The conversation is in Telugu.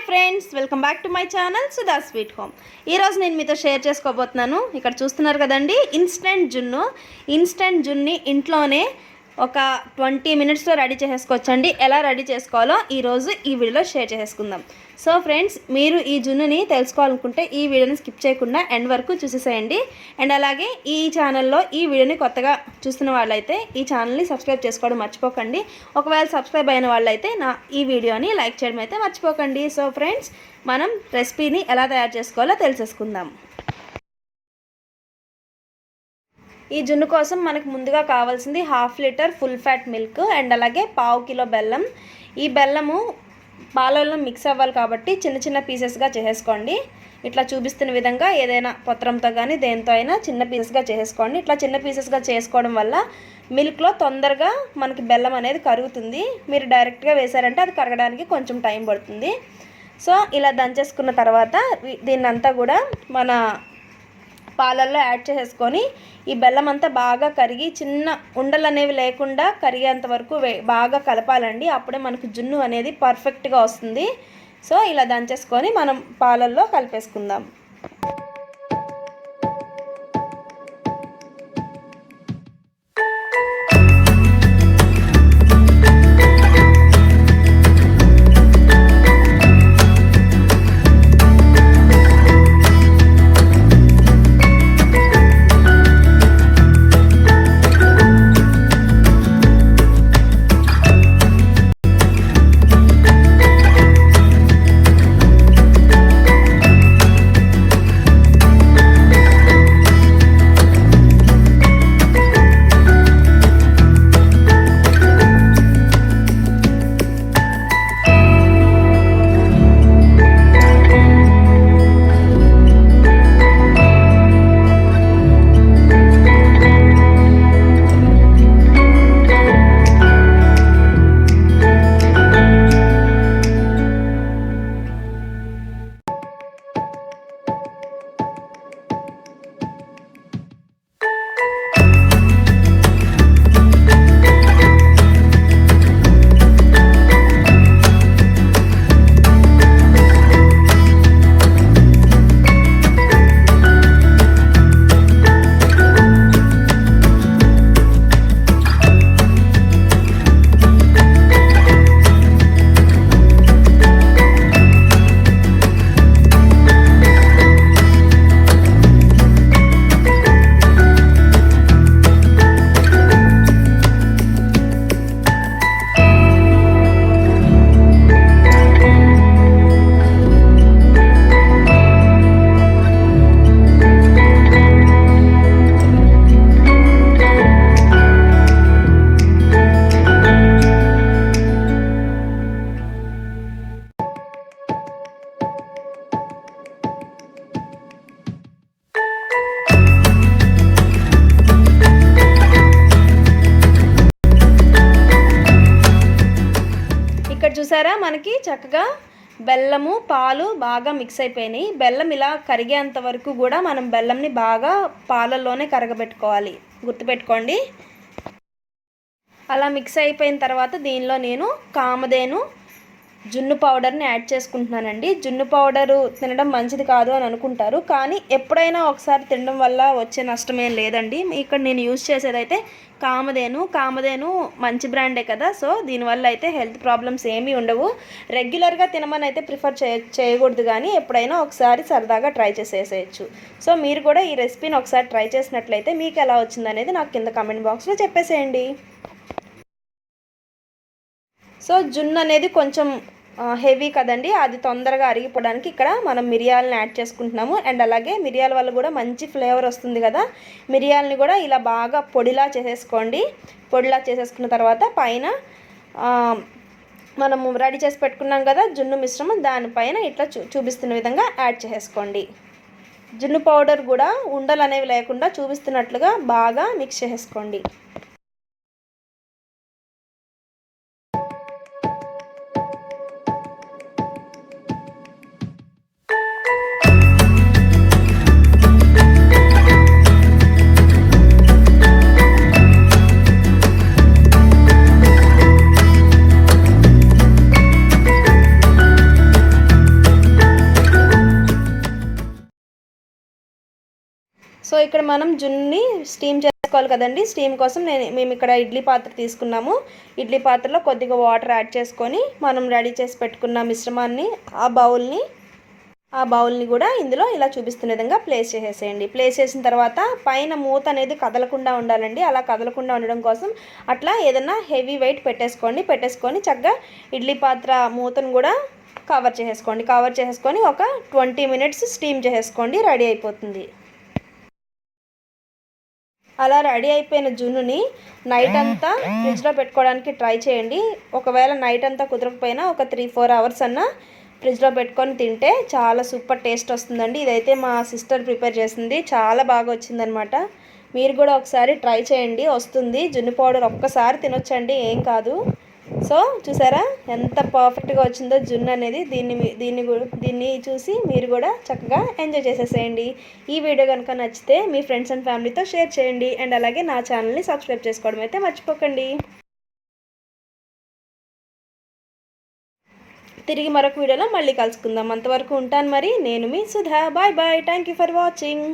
Friends, welcome back to my channel Sudha sweet home. ఈరోజు నేను మీతో షేర్ చేసుకోబోతున్నాను. ఇక్కడ చూస్తున్నారు కదండి, ఇన్స్టెంట్ జున్ని ఇంట్లోనే ఒక 20 మినిట్స్లో రెడీ చేసేసుకోవచ్చండి. ఎలా రెడీ చేసుకోవాలో ఈరోజు ఈ వీడియోలో షేర్ చేసుకుందాం. సో ఫ్రెండ్స్, మీరు ఈ జున్నుని తెలుసుకోవాలనుకుంటే ఈ వీడియోని స్కిప్ చేయకుండా ఎండ్ వరకు చూసేసేయండి. అండ్ అలాగే ఈ ఛానల్లో ఈ వీడియోని కొత్తగా చూస్తున్న వాళ్ళైతే ఈ ఛానల్ని సబ్స్క్రైబ్ చేసుకోవడం మర్చిపోకండి. ఒకవేళ సబ్స్క్రైబ్ అయిన వాళ్ళైతే ఈ వీడియోని లైక్ చేయడం అయితే మర్చిపోకండి. సో ఫ్రెండ్స్, మనం రెసిపీని ఎలా తయారు చేసుకోవాలో తెలిసేసుకుందాం. ఈ జున్ను కోసం మనకు ముందుగా కావాల్సింది 1/2 litre full fat milk and అలాగే 1/2 కిలో బెల్లం. ఈ బెల్లము పాలల్లో మిక్స్ అవ్వాలి కాబట్టి చిన్న చిన్న పీసెస్గా చేసేసుకోండి. ఇట్లా చూపిస్తున్న విధంగా ఏదైనా పత్రంతో కానీ దేంతో అయినా చిన్న పీసెస్గా చేసేసుకోండి. ఇట్లా చిన్న పీసెస్గా చేసుకోవడం వల్ల మిల్క్లో తొందరగా మనకి బెల్లం అనేది కరుగుతుంది. మీరు డైరెక్ట్గా వేసారంటే అది కరగడానికి కొంచెం టైం పడుతుంది. సో ఇలా దంచేసుకున్న తర్వాత దీన్నంతా కూడా మన పాలల్లో యాడ్ చేసేసుకొని ఈ బెల్లం అంతా బాగా కరిగి చిన్న ఉండలు అనేవి లేకుండా కరిగేంత వరకు బాగా కలపాలండి. అప్పుడే మనకు జున్ను అనేది పర్ఫెక్ట్గా వస్తుంది. సో ఇలా దంచేసుకొని మనం పాలల్లో కలిపేసుకుందాం. చూసారా, మనకి చక్కగా బెల్లము పాలు బాగా మిక్స్ అయిపోయినాయి. బెల్లం ఇలా కరిగేంత వరకు కూడా మనం బెల్లంని బాగా పాలల్లోనే కరగబెట్టుకోవాలి, గుర్తుపెట్టుకోండి. అలా మిక్స్ అయిపోయిన తర్వాత దీనిలో నేను కామధేను జున్ను పౌడర్ని యాడ్ చేసుకుంటున్నానండి. జున్ను పౌడరు తినడం మంచిది కాదు అని అనుకుంటారు, కానీ ఎప్పుడైనా ఒకసారి తినడం వల్ల వచ్చే నష్టమేం లేదండి. ఇక్కడ నేను యూజ్ చేసేదైతే కామధేను మంచి బ్రాండే కదా. సో దీనివల్ల అయితే హెల్త్ ప్రాబ్లమ్స్ ఏమీ ఉండవు. రెగ్యులర్గా తినమని అయితే ప్రిఫర్ చేయకూడదు, కానీ ఎప్పుడైనా ఒకసారి సరదాగా ట్రై చేసేసేయచ్చు. సో మీరు కూడా ఈ రెసిపీని ఒకసారి ట్రై చేసినట్లయితే మీకు ఎలా వచ్చిందనేది నాకు కింద కామెంట్ బాక్స్లో చెప్పేసేయండి. సో జున్ను అనేది కొంచెం హెవీ కదండి, అది తొందరగా అరిగిపోవడానికి ఇక్కడ మనం మిరియాలను యాడ్ చేసుకుంటున్నాము. అండ్ అలాగే మిరియాల వల్ల కూడా మంచి ఫ్లేవర్ వస్తుంది కదా. మిరియాలని కూడా ఇలా బాగా పొడిలా చేసేసుకోండి. పొడిలా చేసేసుకున్న తర్వాత పైన మనము రెడీ చేసి పెట్టుకున్నాం కదా జున్ను మిశ్రమం, దానిపైన ఇట్లా చూపిస్తున్న విధంగా యాడ్ చేసేసుకోండి. జున్ను పౌడర్ కూడా ఉండలు అనేవి లేకుండా చూపిస్తున్నట్లుగా బాగా మిక్స్ చేసేసుకోండి. సో ఇక్కడ మనం జున్నుని స్టీమ్ చేసుకోవాలి కదండి. స్టీమ్ కోసం మేము ఇక్కడ ఇడ్లీ పాత్ర తీసుకున్నాము. ఇడ్లీ పాత్రలో కొద్దిగా వాటర్ యాడ్ చేసుకొని మనం రెడీ చేసి పెట్టుకున్న మిశ్రమాన్ని ఆ బౌల్ని కూడా ఇందులో ఇలా చూపిస్తున్న విధంగా ప్లేస్ చేసేసేయండి. ప్లేస్ చేసిన తర్వాత పైన మూత అనేది కదలకుండా ఉండాలండి. అలా కదలకుండా ఉండడం కోసం అట్లా ఏదైనా హెవీ వెయిట్ పెట్టేసుకొని చక్కగా ఇడ్లీ పాత్ర మూతను కూడా కవర్ చేసేసుకొని ఒక 20 మినిట్స్ స్టీమ్ చేసేసుకోండి. రెడీ అయిపోతుంది. అలా రెడీ అయిపోయిన జున్నుని నైట్ అంతా ఫ్రిడ్జ్లో పెట్టుకోవడానికి ట్రై చేయండి. ఒకవేళ నైట్ అంతా కుదరకపోయినా ఒక 3-4 అవర్స్ అన్నా ఫ్రిడ్జ్లో పెట్టుకొని తింటే చాలా సూపర్ టేస్ట్ వస్తుందండి. ఇదైతే మా సిస్టర్ ప్రిపేర్ చేసింది, చాలా బాగా వచ్చిందనమాట. మీరు కూడా ఒకసారి ట్రై చేయండి, వస్తుంది. జున్ను పౌడర్ ఒక్కసారి తినొచ్చండి, ఏం కాదు. సో చూసారా ఎంత పర్ఫెక్ట్గా వచ్చిందో జున్ను అనేది. దీన్ని చూసి మీరు కూడా చక్కగా ఎంజాయ్ చేసేసేయండి. ఈ వీడియో కనుక నచ్చితే మీ ఫ్రెండ్స్ అండ్ ఫ్యామిలీతో షేర్ చేయండి. అండ్ అలాగే నా ఛానల్ని సబ్స్క్రైబ్ చేసుకోవడం అయితే మర్చిపోకండి. తిరిగి మరొక వీడియోలో మళ్ళీ కలుసుకుందాం. అంతవరకు ఉంటాను మరి. నేను మీ Sudha. Bye bye. Thank you for watching.